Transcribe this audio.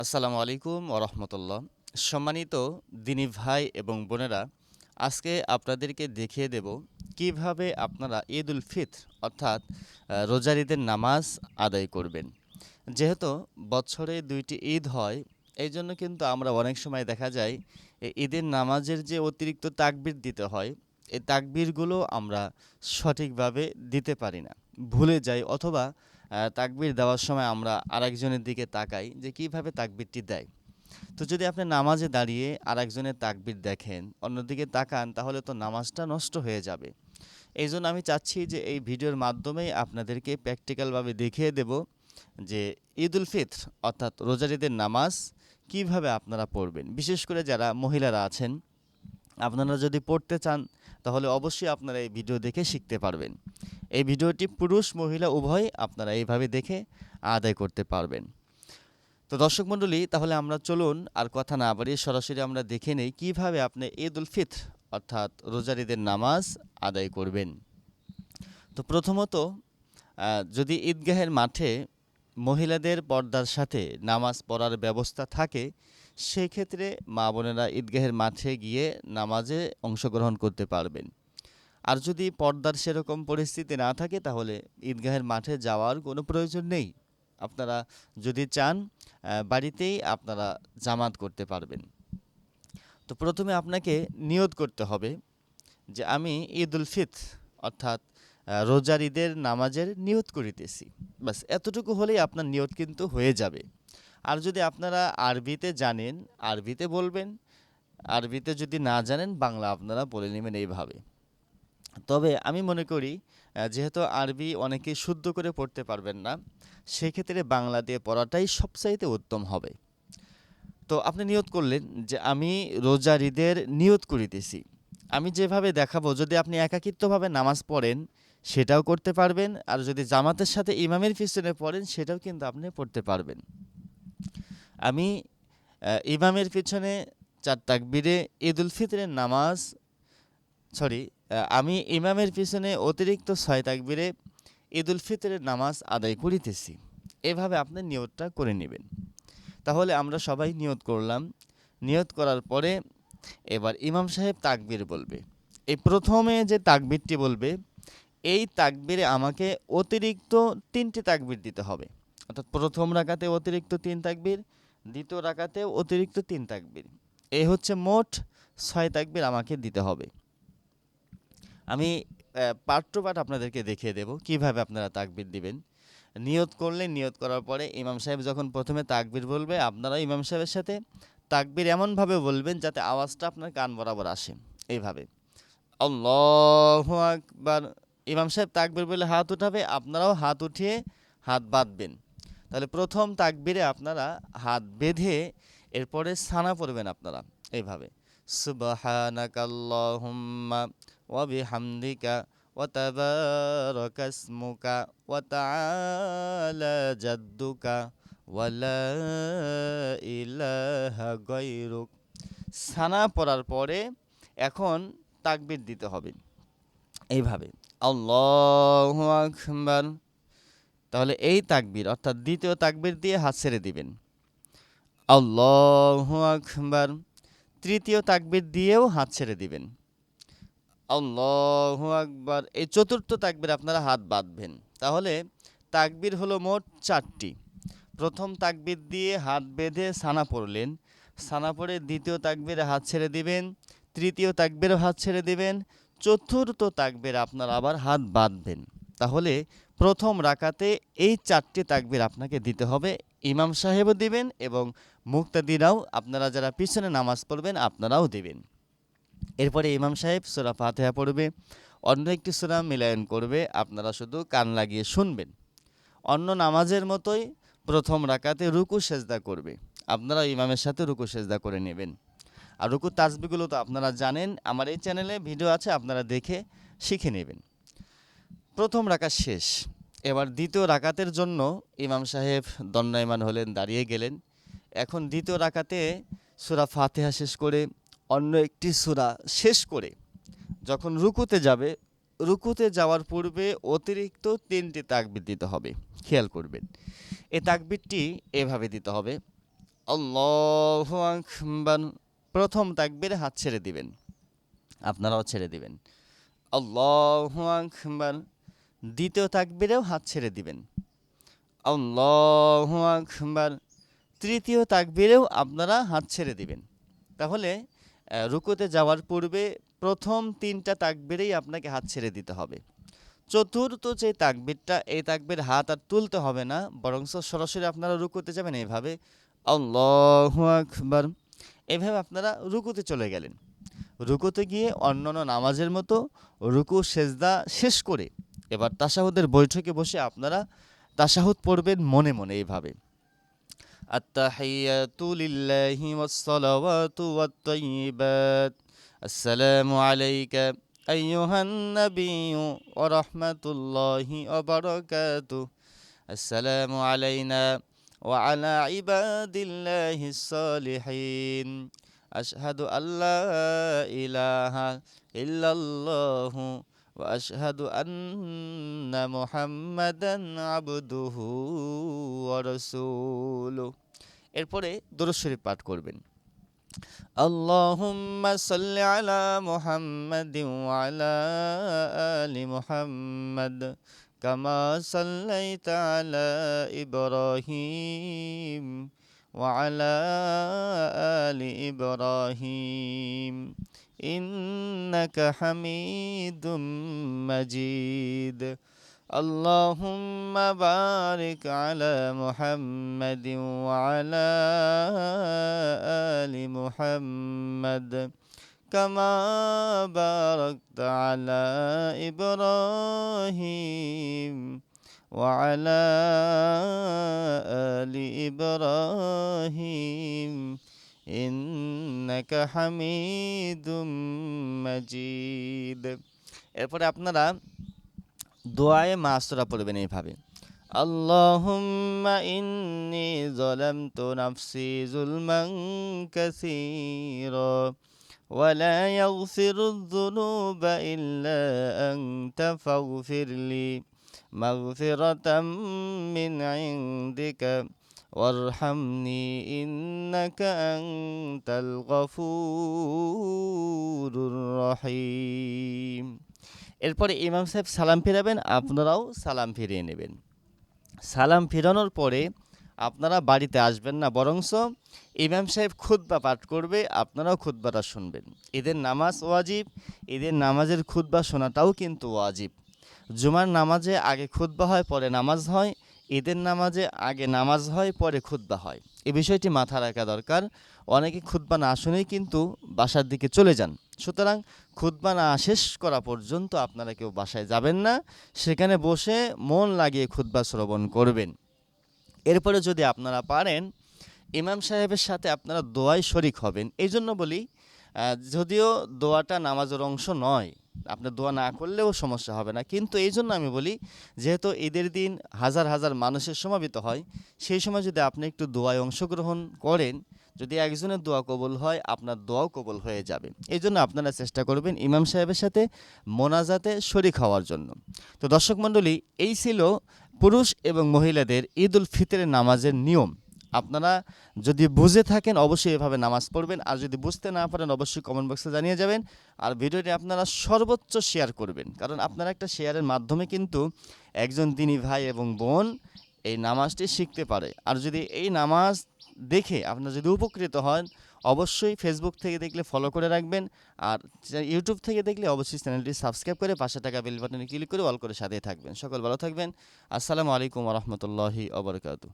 আসসালামু আলাইকুম ওরহমতুল্লাহ। সম্মানিত দিনী ভাই এবং বোনেরা, আজকে আপনাদেরকে দেখিয়ে দেব কিভাবে আপনারা ঈদ উল ফিত্র অর্থাৎ রোজার ঈদের নামাজ আদায় করবেন। যেহেতু বছরে দুইটি ঈদ হয়, এই জন্য কিন্তু আমরা অনেক সময় দেখা যায় এই ঈদের নামাজের যে অতিরিক্ত তাকবির দিতে হয়, এই তাকবিরগুলো আমরা সঠিকভাবে দিতে পারি না, ভুলে যাই, অথবা তাকবির দেওয়ার সময় আমরা আরেকজনের দিকে তাকাই যে কিভাবে তাকবিরটি দেয়। তো যদি আপনি নামাজে দাঁড়িয়ে আরেকজনের তাকবির দেখেন, অন্যদিকে তাকান, তাহলে তো নামাজটা নষ্ট হয়ে যাবে। এই জন্য আমি চাচ্ছি যে এই ভিডিওর মাধ্যমেই আপনাদেরকে প্র্যাকটিক্যালভাবে দেখিয়ে দেব যে ঈদ উল ফিত্র অর্থাৎ রোজার ঈদের নামাজ কিভাবে আপনারা পড়বেন। বিশেষ করে যারা মহিলারা আছেন, আপনারা যদি পড়তে চান তাহলে অবশ্যই আপনারা এই ভিডিও দেখে শিখতে পারবেন। এই ভিডিওটি পুরুষ মহিলা উভয় আপনারা এইভাবে দেখে আদায় করতে পারবেন। তো দর্শক মণ্ডলী, তাহলে আমরা চলুন আর কথা না বাড়িয়ে সরাসরি আমরা দেখে নেই কিভাবে আপনি ঈদ উল ফিত্র অর্থাৎ রোজার ঈদের নামাজ আদায় করবেন। তো প্রথমত, যদি ঈদগাহের মাঠে মহিলাদের পর্দার সাথে নামাজ পড়ার ব্যবস্থা থাকে, সেই ক্ষেত্রে মা বোনেরা ঈদগাহের মাঠে গিয়ে নামাজে অংশগ্রহণ করতে পারবেন। আর যদি পর্দার সেরকম পরিস্থিতি না থাকে, তাহলে ঈদগাহের মাঠে যাওয়ার কোনো প্রয়োজন নেই। আপনারা যদি চান, বাড়িতেই আপনারা জামাত করতে পারবেন। তো প্রথমে আপনাকে নিয়ত করতে হবে যে আমি ঈদ উল ফিত্র অর্থাৎ রোজার ঈদের নামাজের নিয়ত করিতেছি। বাস এতটুকু হলেই আপনার নিয়ত কিন্তু হয়ে যাবে। আর যদি আপনারা আরবিতে জানেন, আরবিতে বলবেন। আরবিতে যদি না জানেন, বাংলা আপনারা বলে নেবেন এইভাবে। তবে আমি মনে করি যেহেতু আরবি অনেকেই শুদ্ধ করে পড়তে পারবেন না, সেক্ষেত্রে বাংলা দিয়ে পড়াটাই সবচাইতে উত্তম হবে। তো আপনি নিয়ত করলেন যে আমি রোজার ঈদের নিয়ত করিতেছি। আমি যেভাবে দেখাবো, যদি আপনি একাকিত্বভাবে নামাজ পড়েন সেটাও করতে পারবেন, আর যদি জামাতের সাথে ইমামের পিছনে পড়েন সেটাও কিন্তু আপনি পড়তে পারবেন। আমি ইমামের পিছনে 4 তাকবীরে ঈদ উল ফিতরের নামাজ, সরি, আমি ইমামের পিছনে অতিরিক্ত 6 তাকবীরে ঈদ উল ফিতরের নামাজ আদায় করিতেছি। এভাবে আপনি নিয়তটা করে নেবেন। তাহলে আমরা সবাই নিয়ত করলাম। নিয়ত করার পরে এবার ইমাম সাহেব তাকবীর বলবে। এই প্রথমে যে তাকবীরটি বলবে, এই তাকবীরে আমাকে অতিরিক্ত 3টি তাকবীর দিতে হবে। অর্থাৎ প্রথম রাকাতে অতিরিক্ত 3 তাকবীর, দ্বিতীয় রাকাতেও অতিরিক্ত 3 তাকবীর। এই হচ্ছে মোট 6 তাকবীর আমাকে দিতে হবে। আমি পার্ট টু পার্ট আপনাদেরকে দেখিয়ে দেব কিভাবে আপনারা তাকবীর দিবেন। নিয়ত করলে, নিয়ত করার পরে ইমাম সাহেব যখন প্রথমে তাকবীর বলবে, আপনারা ইমাম সাহেবের সাথে তাকবীর এমনভাবে বলবেন যাতে আওয়াজটা আপনার কান বরাবর আসে। এইভাবে আল্লাহু আকবার। ইমাম সাহেব তাকবীর বলে হাত উঠাবে, আপনারাও হাত উঠিয়ে হাত বাঁধবেন। তাহলে প্রথম তাকবীরে আপনারা হাত বেঁধে এরপরে সানা পড়বেন আপনারা এইভাবে, সুবহানাকাল্লাহুম্মা ওয়া বিহামদিকা ওয়া তাবারাকা ইসমুকা ওয়া তাআলা জাদ্দুকা ওয়া লা ইলাহা গায়রুক। সানা পড়ার পরে এখন তাকবীর দিতে হবে এইভাবে, আল্লাহু আকবার। তাহলে এই তাকবীর অর্থাৎ দ্বিতীয় তাকবীর দিয়ে হাত ছেড়ে দিবেন, আল্লাহু আকবার। তৃতীয় তাকবীর দিয়েও হাত ছেড়ে দিবেন, আল্লাহু আকবার। এই চতুর্থ তাকবীর আপনারা হাত বাঁধবেন। তাহলে তাকবীর হলো মোট 4টি। প্রথম তাকবীর দিয়ে হাত বেঁধে সানা পড়লেন, সানা পড়ে দ্বিতীয় তাকবীরে হাত ছেড়ে দিবেন, তৃতীয় তাকবীরেও হাত ছেড়ে দিবেন, চতুর্থ তাকবীর আপনারা আবার হাত বাঁধবেন। তাহলে প্রথম রাকাতে এই 4টি তাকবীর আপনাকে দিতে হবে। ইমাম সাহেবও দিবেন এবং মুক্তাদিরাও, আপনারা যারা পিছনে নামাজ পড়বেন আপনারাও দিবেন। এরপরে ইমাম সাহেব সূরা ফাতিহা পড়বে, অন্য একটি সূরা মিলায়ন করবে, আপনারা শুধু কান লাগিয়ে শুনবেন। অন্য নামাজের মতোই প্রথম রাকাতে রুকু সেজদা করবে, আপনারা ইমামের সাথে রুকু সেজদা করে নেবেন। আর রুকু তাসবিহগুলো তো আপনারা জানেন, আমার এই চ্যানেলে ভিডিও আছে, আপনারা দেখে শিখে নেবেন। প্রথম রাকাত শেষ। এবার দ্বিতীয় রাকাতের জন্য ইমাম সাহেব দণ্ডায়মান হলেন, দাঁড়িয়ে গেলেন। এখন দ্বিতীয় রাকাতে সূরা ফাতিহা শেষ করে অন্য একটি সূরা শেষ করে যখন রুকুতে যাবে, রুকুতে যাওয়ার পূর্বে অতিরিক্ত 3টি তাকবীর দিতে হবে। খেয়াল করবেন, এই তাকবীরটি এভাবে দিতে হবে, আল্লাহু আকবার। প্রথম তাকবীরে হাত ছেড়ে দিবেন, আপনারাও ছেড়ে দিবেন। আল্লাহু আকবার। দ্বিতীয় তাকবীরেও হাত ছেড়ে দিবেন। আল্লাহু আকবার। তৃতীয় তাকবীরেও আপনারা হাত ছেড়ে দিবেন। তাহলে রুকুতে যাওয়ার পূর্বে প্রথম তিনটা তাকবীরেই আপনাকে হাত ছেড়ে দিতে হবে। চতুর্থ যে তাকবীরটা, এই তাকবীর হাত আর তুলতে হবে না, বরং সরাসরি আপনারা রুকুতে যাবেন এইভাবে আল্লাহু আকবার। এভাবে আপনারা রুকুতে চলে গেলেন। রুকুতে গিয়ে অন্যান্য নামাজের মতো রুকু সেজদা শেষ করে এবার তাশাহুদের বৈঠকে বসে আপনারা তাশাহুদ পড়বেন মনে মনে এইভাবে আত্তাহিয়াতু লিল্লাহি ওয়াস-সালাওয়াতু ওয়াত-তাইয়্যিবাত আসসালামু আলাইকা আইয়ুহান নাবিয়্যু ওয়া রাহমাতুল্লাহি ওয়া বারাকাতুহু আসসালামু আলাইনা ওয়া আলা ইবাদিল্লাহিস সালিহিন আশহাদু আল্লা ইলাহা ইল্লাল্লাহু ওয়া আশহাদু আন্না মুহাম্মাদান আবদুহু ওয়া রাসূলুহু। এরপরে দরুদ শরীফ পাঠ করবেন। আল্লাহুম্মা সাল্লি আলা মুহাম্মাদিন ওয়া আলা আলি মুহাম্মাদ কামা সাল্লাইতা আলা ইব্রাহিম ওয়া আলা আলি ইব্রাহিম ইন্নাকা হামিদুম মাজিদ। আল্লাহুম্মা বারিক আলা মুহাম্মাদিন ওয়া আলা আলি মুহাম্মাদ কামা বারাকতা আলা ইব্রাহিম ওয়া আলা আলি ইব্রাহিম ইন্নাকা হামিদুম মাজিদ। এরপরে আপনারা দোয়ায়ে মাসুরা পড়বেন এইভাবে আল্লাহুম্মা ইন্নী যালামতু নাফসি যুলমান কাসীরা ওয়া লা ইয়াগফিরুয যুনুবা ইল্লা আনতা ফাগফিরলি মাগফিরাতাম মিন ইনদিকা ওয়ারহামনি ইন্নাকা আনতাল গফুরুর রহিম। এরপরে ইমাম সাহেব সালাম ফিরাবেন, আপনারাও সালাম ফিরিয়ে নেবেন। সালাম ফিরানোর পরে আপনারা বাড়িতে আসবেন না, বরংস ইমাম সাহেব খুতবা পাঠ করবে, আপনারাও খুতবাটা শুনবেন। ঈদের নামাজ ওয়াজিব, ঈদের নামাজের খুতবা শোনাটাও কিন্তু ওয়াজিব। জুমার নামাজে আগে খুতবা হয়, পরে নামাজ হয়। ঈদের নামাজে আগে নামাজ হয়, পরে খুতবা হয়। এই বিষয়টি মাথায় রাখা দরকার। অনেকে খুতবা না শুনেই কিন্তু বাসার দিকে চলে যান। সুতরাং খুতবা না শেষ করা পর্যন্ত আপনারা কেউ বাসায় যাবেন না, সেখানে বসে মন লাগিয়ে খুতবা শ্রবণ করবেন। এরপরে যদি আপনারা পারেন ইমাম সাহেবের সাথে আপনারা দোয়ায় শরিক হবেন। এই জন্য বলি, যদিও দোয়াটা নামাজের অংশ নয়, আপনার দোয়া না করলেও সমস্যা হবে না, কিন্তু এই জন্য আমি বলি, যেহেতু ঈদের দিন হাজার হাজার মানুষের সমাবেত হয়, সেই সময় যদি আপনি একটু দোয়ায় অংশগ্রহণ করেন, যদি একজনের দোয়া কবুল হয়, আপনার দোয়াও কবুল হয়ে যাবে। এই জন্য আপনারা চেষ্টা করবেন ইমাম সাহেবের সাথে মোনাজাতে শরিক হওয়ার জন্য। তো দর্শক মণ্ডলী, এই ছিল পুরুষ এবং মহিলাদের ঈদ উল ফিতরের নামাজের নিয়ম। আপনারা যদি বুঝে থাকেন অবশ্যই এভাবে নামাজ পড়বেন, আর যদি বুঝতে না পারেন অবশ্যই কমেন্ট বক্সে জানিয়ে যাবেন। আর ভিডিওটি আপনারা সর্বোচ্চ শেয়ার করবেন, কারণ আপনারা একটা শেয়ারের মাধ্যমে কিন্তু একজন দিনী ভাই এবং বোন এই নামাজটি শিখতে পারে। আর যদি এই নামাজ দেখে আপনারা যদি উপকৃত হন, অবশ্যই ফেসবুক থেকে দেখলে ফলো করে রাখবেন, আর ইউটিউব থেকে দেখলে অবশ্যই চ্যানেলটি সাবস্ক্রাইব করে পাশে থাকা বেল বাটনে ক্লিক করে অল করে সাথে থাকবেন। সকল ভালো থাকবেন। আসসালামু আলাইকুম ওয়া রাহমাতুল্লাহি ওয়া বারাকাতুহু।